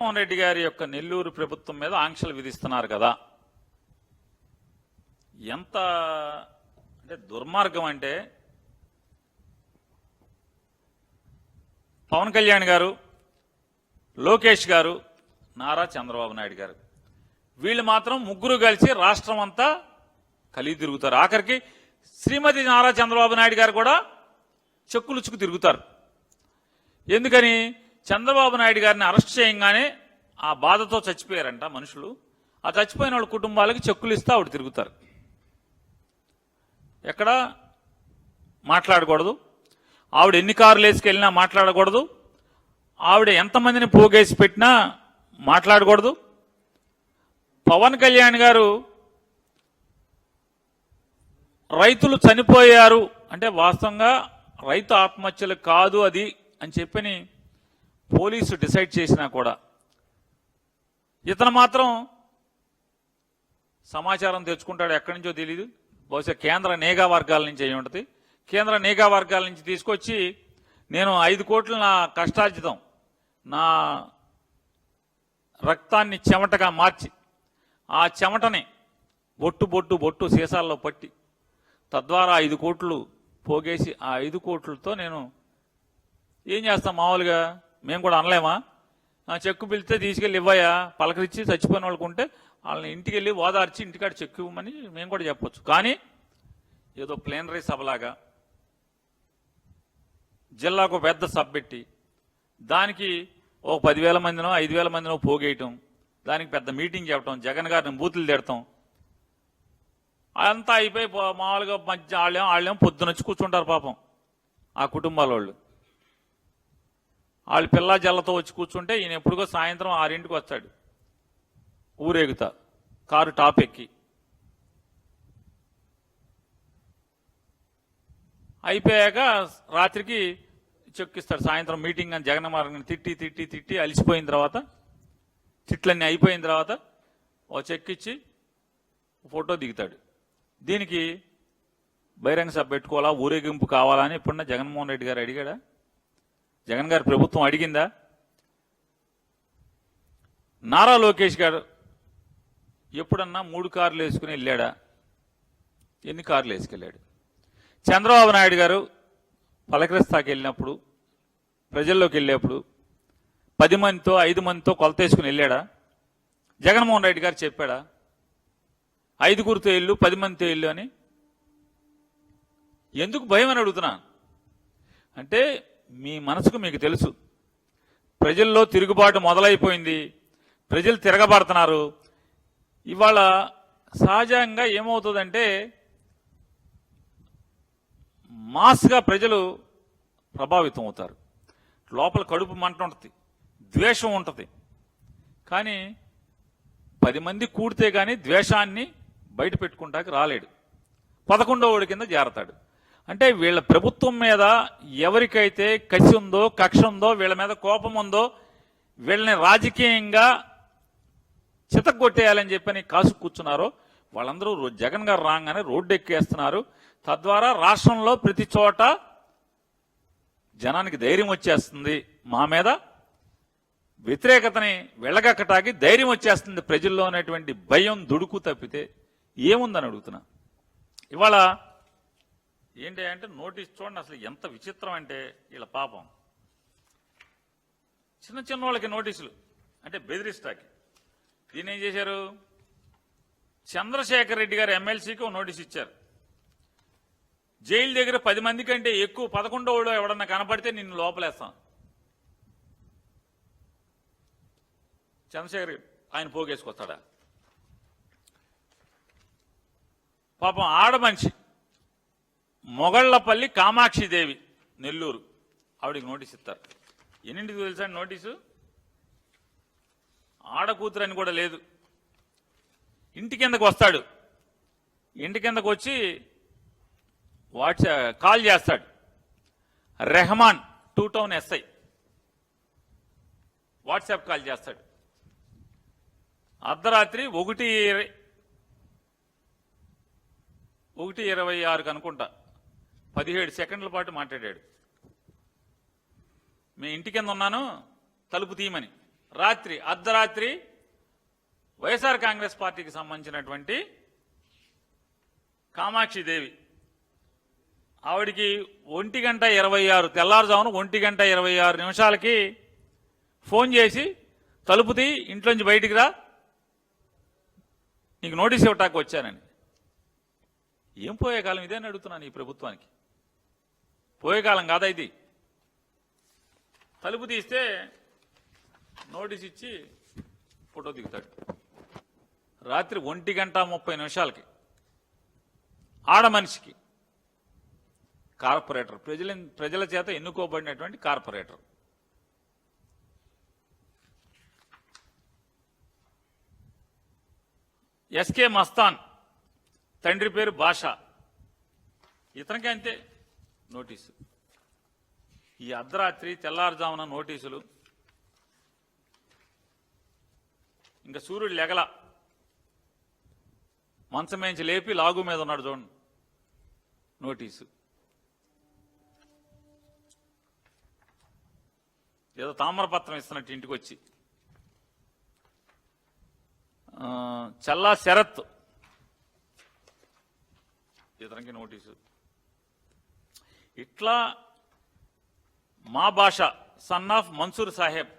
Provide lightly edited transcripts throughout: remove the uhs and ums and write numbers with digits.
జగన్మోహన్ రెడ్డి గారి యొక్క నెల్లూరు ప్రభుత్వం మీద ఆంక్షలు విధిస్తున్నారు కదా. ఎంత అంటే దుర్మార్గం అంటే, పవన్ కళ్యాణ్ గారు, లోకేష్ గారు, నారా చంద్రబాబు నాయుడు గారు వీళ్ళు మాత్రం ముగ్గురు కలిసి రాష్ట్రం అంతా కలిగి తిరుగుతారు. ఆఖరికి శ్రీమతి నారా చంద్రబాబు నాయుడు గారు కూడా చెక్కులుచ్చుకు తిరుగుతారు. ఎందుకని? చంద్రబాబు నాయుడు గారిని అరెస్ట్ చేయగానే ఆ బాధతో చచ్చిపోయారంట మనుషులు. ఆ చచ్చిపోయిన వాళ్ళ కుటుంబాలకి చెక్కులు ఇస్తే ఆవిడ తిరుగుతారు. ఎక్కడ మాట్లాడకూడదు, ఆవిడ ఎన్ని కార్లు వేసుకెళ్ళినా మాట్లాడకూడదు, ఆవిడ ఎంతమందిని పోగేసి పెట్టినా మాట్లాడకూడదు. పవన్ కళ్యాణ్ గారు రైతులు చనిపోయారు అంటే వాస్తవంగా రైతు ఆత్మహత్యలు కాదు అది అని చెప్పని పోలీసు డిసైడ్ చేసినా కూడా ఇతను మాత్రం సమాచారం తెచ్చుకుంటాడు. ఎక్కడి నుంచో తెలియదు, బహుశా కేంద్ర నిఘా వర్గాల నుంచి అయి ఉంటుంది. కేంద్ర నిఘా వర్గాల నుంచి తీసుకొచ్చి నేను 5 కోట్లు నా కష్టార్జితం, నా రక్తాన్ని చెమటగా మార్చి ఆ చెమటని బొట్టు బొట్టు బొట్టు సీసాల్లో పట్టి తద్వారా 5 కోట్లు పోగేసి ఆ 5 కోట్లతో నేను ఏం చేస్తాం? మామూలుగా మేము కూడా అనలేమా? చెక్కు పిలిస్తే తీసుకెళ్ళి ఇవ్వయా, పలకరించి చచ్చిపోయిన వాళ్ళకు ఉంటే వాళ్ళని ఇంటికి వెళ్ళి ఓదార్చి ఇంటికాడ చెక్కు ఇవ్వమని మేము కూడా చెప్పొచ్చు. కానీ ఏదో ప్లేనరీ సభలాగా జిల్లాకు పెద్ద సభ పెట్టి దానికి ఒక 10,000 మందినో 5,000 మందినో పోగేయటం, దానికి పెద్ద మీటింగ్ చెప్పడం, జగన్ గారిని బూతులు తిడతాం, అంతా అయిపోయి మామూలుగా మధ్య వాళ్ళేమో పొద్దునొచ్చి కూర్చుంటారు పాపం ఆ కుటుంబాల వాళ్ళు. వాళ్ళు పిల్ల జల్లతో వచ్చి కూర్చుంటే ఈయన ఎప్పుడుగో సాయంత్రం 6ంటికి వస్తాడు ఊరేగుతా కారు టాప్ ఎక్కి. అయిపోయాక రాత్రికి చెక్కిస్తాడు. సాయంత్రం మీటింగ్ అని జగన్ మార్గం తిట్టి తిట్టి తిట్టి అలిసిపోయిన తర్వాత, తిట్లన్నీ అయిపోయిన తర్వాత ఓ చెక్కిచ్చి ఫోటో దిగుతాడు. దీనికి బహిరంగ సభ పెట్టుకోవాలా, ఊరేగింపు కావాలా అని ఎప్పుడన్నా జగన్మోహన్ రెడ్డి గారు అడిగాడా? జగన్ గారి ప్రభుత్వం అడిగిందా? నారా లోకేష్ గారు ఎప్పుడన్నా 3 కార్లు వేసుకుని వెళ్ళాడా? ఎన్ని కార్లు వేసుకెళ్ళాడు? చంద్రబాబు నాయుడు గారు పలకరిస్తాకి వెళ్ళినప్పుడు, ప్రజల్లోకి వెళ్ళేప్పుడు 10 మందితో 5 మందితో కొలత వేసుకుని వెళ్ళాడా? జగన్మోహన్ రెడ్డి గారు చెప్పాడా 5గురితో ఇల్లు 10 మందితో ఇల్లు అని? ఎందుకు భయం అని అడుగుతున్నా. అంటే మీ మనసుకు మీకు తెలుసు, ప్రజల్లో తిరుగుబాటు మొదలైపోయింది, ప్రజలు తిరగబడుతున్నారు. ఇవాళ సహజంగా ఏమవుతుందంటే మాస్గా ప్రజలు ప్రభావితం అవుతారు. లోపల కడుపు మంట ఉంటుంది, ద్వేషం ఉంటుంది. కానీ 10 మంది కూడితే కానీ ద్వేషాన్ని బయట పెట్టుకుంటాకి రాలేడు, 11వ కింద చేరతాడు. అంటే వీళ్ళ ప్రభుత్వం మీద ఎవరికైతే కసి ఉందో, కక్ష ఉందో, వీళ్ళ మీద కోపం ఉందో, వీళ్ళని రాజకీయంగా చితగొట్టేయాలని చెప్పని కాసు కూర్చున్నారో వాళ్ళందరూ జగన్ గారు రాగానే రోడ్డు ఎక్కేస్తున్నారు. తద్వారా రాష్ట్రంలో ప్రతి చోట జనానికి ధైర్యం వచ్చేస్తుంది, మా మీద వ్యతిరేకతని వెళ్ళగక్కటానికి ధైర్యం వచ్చేస్తుంది ప్రజల్లో అనేటువంటి భయం దుడుకు తప్పితే ఏముందని అడుగుతున్నా. ఇవాళ ఏంటి అంటే నోటీస్ చూడండి, అసలు ఎంత విచిత్రం అంటే వీళ్ళ పాపం. చిన్న చిన్న వాళ్ళకి నోటీసులు అంటే బెదిరిస్తాకి. దీన్ని ఏం చేశారు? చంద్రశేఖర్ రెడ్డి గారు ఎమ్మెల్సీకి ఒక నోటీస్ ఇచ్చారు. జైలు దగ్గర 10 మంది కంటే ఎక్కువ 11వ ఎవడన్నా కనపడితే నిన్ను లోపలేస్తాం. చంద్రశేఖర్ ఆయన పోగేసుకొస్తాడా? పాపం ఆడ మనిషి మొగళ్లపల్లి కామాక్షిదేవి నెల్లూరు, ఆవిడికి నోటీస్ ఇస్తారు. ఎన్నింటికి తెలుసా నోటీసు? ఆడకూతురు అని కూడా లేదు. ఇంటి కిందకు వస్తాడు, ఇంటి కిందకు వచ్చి కాల్ చేస్తాడు. Rahman 2 town SI WhatsApp call చేస్తాడు. అర్ధరాత్రి 1:26 అనుకుంటా 17 సెకండ్ల పాటు మాట్లాడాడు. మీ ఇంటి కింద ఉన్నాను, తలుపు తీయమని. రాత్రి అర్ధరాత్రి వైఎస్ఆర్ కాంగ్రెస్ పార్టీకి సంబంధించినటువంటి కామాక్షి దేవి ఆవిడికి 1:26 తెల్లారుజామున 1:26 ఫోన్ చేసి తలుపు తీ, ఇంట్లోంచి బయటికి రా, నీకు నోటీస్ ఇవ్వటానికి వచ్చానని. ఏం పోయే కాలం ఇదే అని అడుగుతున్నాను ఈ ప్రభుత్వానికి. పోయే కాలం కాదా ఇది? తలుపు తీస్తే నోటీస్ ఇచ్చి ఫోటో దిగుతాడు. రాత్రి 1:30 ఆడ మనిషికి, కార్పొరేటర్, ప్రజల చేత ఎన్నుకోబడినటువంటి కార్పొరేటర్. ఎస్కే మస్తాన్, తండ్రి పేరు బాషా, ఇతనికి అంతే నోటీసు. ఈ అర్ధరాత్రి తెల్లారుజామున నోటీసులు. ఇంకా సూర్యుడు లెగల, మంచమేంచి లేపి లాగు మీద ఉన్నాడు చూడండి, నోటీసు. ఏదో తామ్రపత్రం ఇస్తున్నట్టు ఇంటికి వచ్చి. చల్లా శరత్, ఇతనికి నోటీసు. ఇట్లా మా భాష సన్ ఆఫ్ మన్సూర్ సాహెబ్.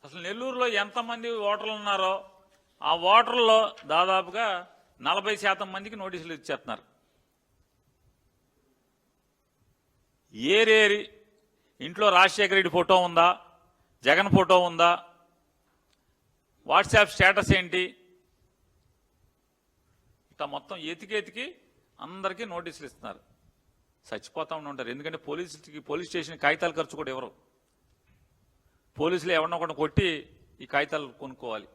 అసలు నెల్లూరులో ఎంతమంది ఓటర్లు ఉన్నారో ఆ ఓటర్లో దాదాపుగా 40% మందికి నోటీసులు ఇచ్చేస్తున్నారు. ఏరేరి ఇంట్లో రాజశేఖర రెడ్డి ఫోటో ఉందా, జగన్ ఫోటో ఉందా, వాట్సాప్ స్టేటస్ ఏంటి, ఇట్లా మొత్తం ఎతికి అందరికీ నోటీసులు ఇస్తున్నారు. చచ్చిపోతా ఉంటారు. ఎందుకంటే పోలీస్ స్టేషన్ కాగితాలు ఖర్చు కూడా ఎవరు, పోలీసులు ఎవరినొకరిని కొట్టి ఈ కాగితాలు కొనుక్కోవాలి.